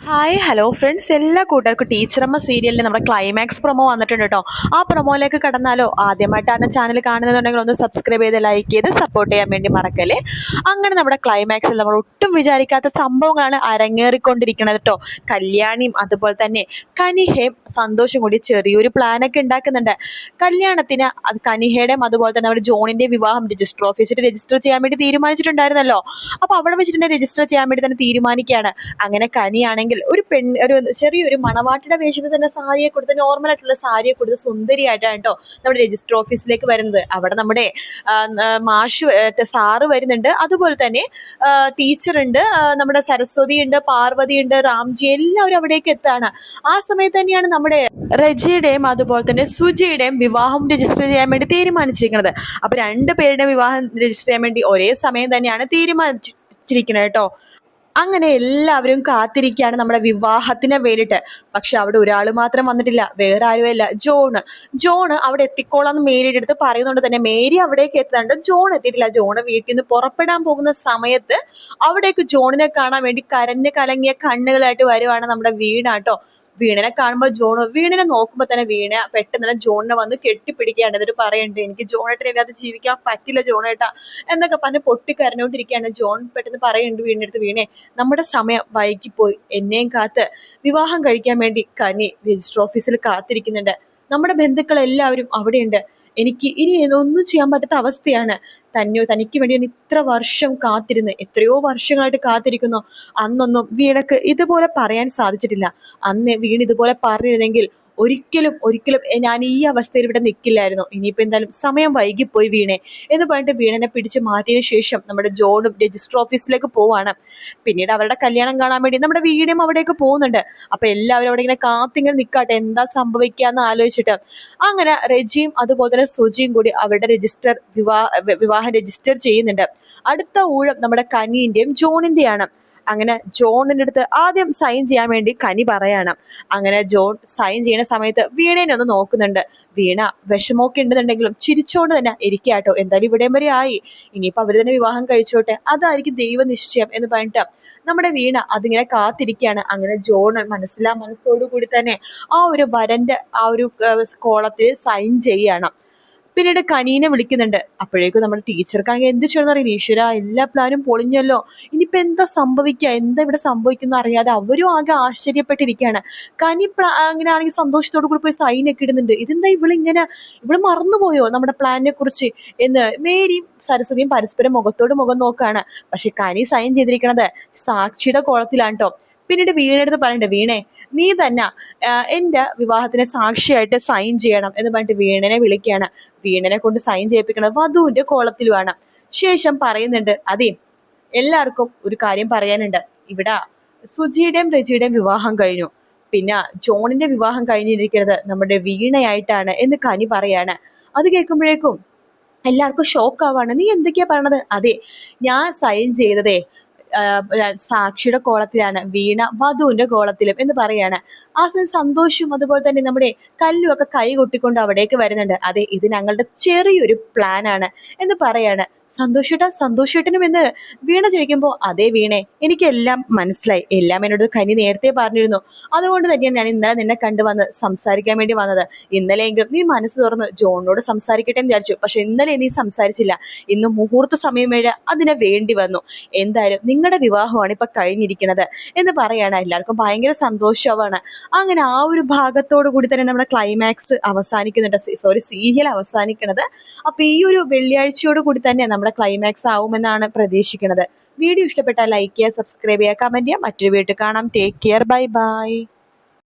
Hi hello friends, എല്ലാ കൂട്ടുകാർക്കും ടീച്ചറമ്മ സീരിയലിൽ നമ്മുടെ ക്ലൈമാക്സ് പ്രൊമോ വന്നിട്ടുണ്ട് കേട്ടോ. ആ പ്രൊമോയിലേക്ക് കടന്നാലോ? ആദ്യമായിട്ടാണ് ചാനൽ കാണുന്നുണ്ടെങ്കിൽ ഒന്ന് സബ്സ്ക്രൈബ് ചെയ്ത് ലൈക്ക് ചെയ്ത് സപ്പോർട്ട് ചെയ്യാൻ വേണ്ടി മറക്കല്ലേ. അങ്ങനെ നമ്മുടെ ക്ലൈമാക്സിൽ നമ്മൾ ഒട്ടും വിചാരിക്കാത്ത സംഭവങ്ങളാണ് അരങ്ങേറിക്കൊണ്ടിരിക്കുന്നത് കേട്ടോ. കല്യാണിയും അതുപോലെ തന്നെ കനിഹയും സന്തോഷം കൂടി ചെറിയൊരു പ്ലാനൊക്കെ ഉണ്ടാക്കുന്നുണ്ട്. കല്യാണത്തിന് അത് കനിഹയുടെയും അതുപോലെ തന്നെ നമ്മുടെ ജോണിൻ്റെയും വിവാഹം രജിസ്റ്റർ ഓഫീസിൽ രജിസ്റ്റർ ചെയ്യാൻ വേണ്ടി തീരുമാനിച്ചിട്ടുണ്ടായിരുന്നല്ലോ. അപ്പോൾ അവിടെ വെച്ചിട്ട് തന്നെ രജിസ്റ്റർ ചെയ്യാൻ വേണ്ടി തന്നെ തീരുമാനിക്കുകയാണ്. അങ്ങനെ കനിയാണെങ്കിൽ ഒരു ചെറിയൊരു മണവാട്ടിയുടെ വേഷത്തിൽ തന്നെ സാരിയെ കൊടുത്ത്, നോർമൽ ആയിട്ടുള്ള സാരിയെ കൊടുത്ത് സുന്ദരിയായിട്ടാണ് കേട്ടോ നമ്മുടെ രജിസ്റ്റർ ഓഫീസിലേക്ക് വരുന്നത്. അവിടെ നമ്മുടെ മാഷ് സാറ് വരുന്നുണ്ട്, അതുപോലെ തന്നെ ടീച്ചറുണ്ട്, നമ്മുടെ സരസ്വതി ഉണ്ട്, പാർവതി ഉണ്ട്, റാംജി, എല്ലാവരും അവിടേക്ക് എത്താണ്. ആ സമയത്ത് തന്നെയാണ് നമ്മുടെ റജിയുടെയും അതുപോലെ തന്നെ സുജിയുടെയും വിവാഹം രജിസ്റ്റർ ചെയ്യാൻ വേണ്ടി തീരുമാനിച്ചിരിക്കുന്നത്. അപ്പൊ രണ്ടുപേരുടെയും വിവാഹം രജിസ്റ്റർ ചെയ്യാൻ വേണ്ടി ഒരേ സമയം തന്നെയാണ് തീരുമാനിച്ചിരിക്കുന്നത് കേട്ടോ. അങ്ങനെ എല്ലാവരും കാത്തിരിക്കുകയാണ് നമ്മുടെ വിവാഹത്തിന് വേണ്ടിയിട്ട്. പക്ഷെ അവിടെ ഒരാൾ മാത്രം വന്നിട്ടില്ല, വേറെ ആരുമല്ല, ജോണ് അവിടെ എത്തിക്കോളാന്ന് മേരിയുടെ അടുത്ത് പറയുന്നുണ്ട് തന്നെ. മേരി അവിടേക്ക് എത്തുന്നുണ്ട്, ജോൺ എത്തിയിട്ടില്ല. ജോണ് വീട്ടിൽ നിന്ന് പുറപ്പെടാൻ പോകുന്ന സമയത്ത് അവിടേക്ക് ജോണിനെ കാണാൻ വേണ്ടി കരഞ്ഞ് കലങ്ങിയ കണ്ണുകളായിട്ട് വരുവാണ് നമ്മുടെ വീണ കേട്ടോ. വീണനെ കാണുമ്പോൾ വീണിനെ നോക്കുമ്പോൾ തന്നെ വീണ പെട്ടെന്ന് തന്നെ ജോണിനെ വന്ന് കെട്ടിപ്പിടിക്കുകയാണ്. എന്നിട്ട് പറയുന്നുണ്ട്, എനിക്ക് ജോണേട്ടനെ ഇല്ലാതെ ജീവിക്കാൻ പറ്റില്ല ജോണേട്ടാ എന്നൊക്കെ പറഞ്ഞ് പൊട്ടിക്കരഞ്ഞോണ്ടിരിക്കുകയാണ്. ജോൺ പെട്ടെന്ന് പറയുന്നുണ്ട് വീടിനടുത്ത്, വീണേ നമ്മുടെ സമയം വൈകിപ്പോയി, എന്നെയും കാത്ത് വിവാഹം കഴിക്കാൻ വേണ്ടി കനി രജിസ്റ്റർ ഓഫീസിൽ കാത്തിരിക്കുന്നുണ്ട്. നമ്മുടെ ബന്ധുക്കളെല്ലാവരും അവിടെയുണ്ട്. എനിക്ക് ഇനി ഒന്നും ചെയ്യാൻ പറ്റാത്ത അവസ്ഥയാണ്. തനിക്ക് വേണ്ടി ഞാൻ ഇത്ര വർഷം കാത്തിരുന്ന്, എത്രയോ വർഷങ്ങളായിട്ട് കാത്തിരിക്കുന്നു. അന്നൊന്നും വീണക്ക് ഇതുപോലെ പറയാൻ സാധിച്ചിട്ടില്ല. അന്ന് വീണ് ഇതുപോലെ പറഞ്ഞിരുന്നെങ്കിൽ ഒരിക്കലും ഞാൻ ഈ അവസ്ഥയിൽ ഇവിടെ നിൽക്കില്ലായിരുന്നു. ഇനിയിപ്പോൾ എന്തായാലും സമയം വൈകിപ്പോയി വീണെ എന്ന് പറഞ്ഞിട്ട് വീണനെ പിടിച്ച് മാറ്റിയതിനു ശേഷം നമ്മുടെ ജോണും രജിസ്റ്റർ ഓഫീസിലേക്ക് പോവാണ്. പിന്നീട് അവരുടെ കല്യാണം കാണാൻ വേണ്ടി നമ്മുടെ വീടും അവിടേക്ക് പോകുന്നുണ്ട്. അപ്പൊ എല്ലാവരും അവിടെ ഇങ്ങനെ കാത്തിങ്ങനെ നിൽക്കാട്ടെ, എന്താ സംഭവിക്കാന്ന് ആലോചിച്ചിട്ട്. അങ്ങനെ റജിയും അതുപോലെ തന്നെ സുജിയും കൂടി അവരുടെ വിവാഹം രജിസ്റ്റർ ചെയ്യുന്നുണ്ട്. അടുത്ത ഊഴം നമ്മുടെ കനിന്റെയും ജോണിന്റെയാണ്. അങ്ങനെ ജോണിന്റെ അടുത്ത് ആദ്യം സൈൻ ചെയ്യാൻ വേണ്ടി കനി പറയാണ്. അങ്ങനെ ജോൺ സൈൻ ചെയ്യുന്ന സമയത്ത് വീണേനെ ഒന്ന് നോക്കുന്നുണ്ട്. വീണ വിഷമമൊക്കെ ഉണ്ടെന്നുണ്ടെങ്കിലും ചിരിച്ചോണ്ട് തന്നെ ഇരിക്കാട്ടോ. എന്തായാലും ഇവിടെയും വരെ ആയി, ഇനിയിപ്പോൾ അവര് തന്നെ വിവാഹം കഴിച്ചോട്ടെ, അതായിരിക്കും ദൈവനിശ്ചയം എന്ന് പറഞ്ഞിട്ട് നമ്മുടെ വീണ അതിങ്ങനെ കാത്തിരിക്കുകയാണ്. അങ്ങനെ ജോൺ മനസ്സോടു കൂടി തന്നെ ആ ഒരു വരന്റെ ആ ഒരു കോളത്തിൽ സൈൻ ചെയ്യാണ്. പിന്നീട് കനീനെ വിളിക്കുന്നുണ്ട്. അപ്പോഴേക്കും നമ്മുടെ ടീച്ചർക്കാണെങ്കിൽ എന്ത് ചെയ്യണമെന്ന് അറിയില്ല. ഈശ്വര, എല്ലാ പ്ലാനും പൊളിഞ്ഞല്ലോ, ഇനിയിപ്പോ എന്താ സംഭവിക്കുക, എന്താ ഇവിടെ സംഭവിക്കുന്ന അറിയാതെ അവരും ആകെ ആശ്ചര്യപ്പെട്ടിരിക്കുകയാണ്. കനി അങ്ങനെ ആണെങ്കിൽ സന്തോഷത്തോടു കൂടി പോയി സൈനൊക്കെ ഇടുന്നുണ്ട്. ഇതെന്താ ഇവള് മറന്നുപോയോ നമ്മുടെ പ്ലാനിനെ കുറിച്ച് എന്ന് മേരിയും സരസ്വതിയും പരസ്പരം മുഖത്തോട് മുഖം നോക്കുകയാണ്. പക്ഷെ കനി സൈൻ ചെയ്തിരിക്കണത് സാക്ഷിയുടെ കോളത്തിലാണ് കേട്ടോ. പിന്നീട് വീണെടുത്ത് പറയണ്ടേ, വീണേ നീ തന്നെ എൻ്റെ വിവാഹത്തിന് സാക്ഷിയായിട്ട് സൈൻ ചെയ്യണം എന്ന് പറഞ്ഞിട്ട് വീണനെ വിളിക്കുകയാണ്. വീണനെ കൊണ്ട് സൈൻ ചെയ്യിപ്പിക്കുന്നത് വധുവിന്റെ കോളത്തിലുമാണ്. ശേഷം പറയുന്നുണ്ട്, അതെ എല്ലാവർക്കും ഒരു കാര്യം പറയാനുണ്ട്. ഇവിടെ സുജിയുടെയും രജിയുടെയും വിവാഹം കഴിഞ്ഞു, പിന്നെ ജോണിന്റെ വിവാഹം കഴിഞ്ഞിരിക്കുന്നത് നമ്മുടെ വീണയായിട്ടാണ് എന്ന് കനി പറയാണ്. അത് കേൾക്കുമ്പോഴേക്കും എല്ലാവർക്കും ഷോക്ക് ആവാണ്. നീ എന്തൊക്കെയാ പറയണത്? അതെ, ഞാൻ സൈൻ ചെയ്തതേ സാക്ഷിയുടെ കോളത്തിലാണ്, വീണ വധുവിന്റെ കോളത്തിലും എന്ന് പറയാണ്. ആ സമയം സന്തോഷവും അതുപോലെ തന്നെ നമ്മുടെ കല്ലും ഒക്കെ കൈ കൊട്ടിക്കൊണ്ട് അവിടേക്ക് വരുന്നുണ്ട്. അതെ, ഇത് ഞങ്ങളുടെ ചെറിയൊരു പ്ലാനാണ് എന്ന് പറയാണ്. സന്തോഷേട്ടനും എന്ന് വീണ ചോദിക്കുമ്പോൾ, അതേ വീണേ, എനിക്കെല്ലാം മനസ്സിലായി, എല്ലാം എന്നോട് കനി നേരത്തെ പറഞ്ഞിരുന്നു. അതുകൊണ്ട് തന്നെയാണ് ഞാൻ ഇന്നലെ നിന്നെ കണ്ടുവന്ന് സംസാരിക്കാൻ വേണ്ടി വന്നത്. ഇന്നലെയെങ്കിലും നീ മനസ്സ് തുറന്ന് ജോണിനോട് സംസാരിക്കട്ടെ എന്ന് വിചാരിച്ചു. പക്ഷെ ഇന്നലെ നീ സംസാരിച്ചില്ല. ഇന്ന് മുഹൂർത്ത സമയം അതിനെ വേണ്ടി വന്നു. എന്തായാലും നിങ്ങളുടെ വിവാഹമാണ് ഇപ്പൊ കഴിഞ്ഞിരിക്കുന്നത് എന്ന് പറയാണ്. എല്ലാവർക്കും ഭയങ്കര സന്തോഷമാണ്. അങ്ങനെ ആ ഒരു ഭാഗത്തോടു കൂടി തന്നെ നമ്മുടെ ക്ലൈമാക്സ് അവസാനിക്കുന്നുണ്ട്, സീരിയൽ അവസാനിക്കുന്നത്. അപ്പൊ ഈ ഒരു വെള്ളിയാഴ്ചയോട് കൂടി തന്നെ നമ്മുടെ ക്ലൈമാക്സ് ആവുമെന്നാണ് പ്രതീക്ഷിക്കുന്നത്. വീഡിയോ ഇഷ്ടപ്പെട്ടാൽ ലൈക്ക് ചെയ്യുക, സബ്സ്ക്രൈബ് ചെയ്യുക, കമന്റ് ചെയ്യുക. മറ്റൊരു വീഡിയോ കാണാം. Take care, bye bye.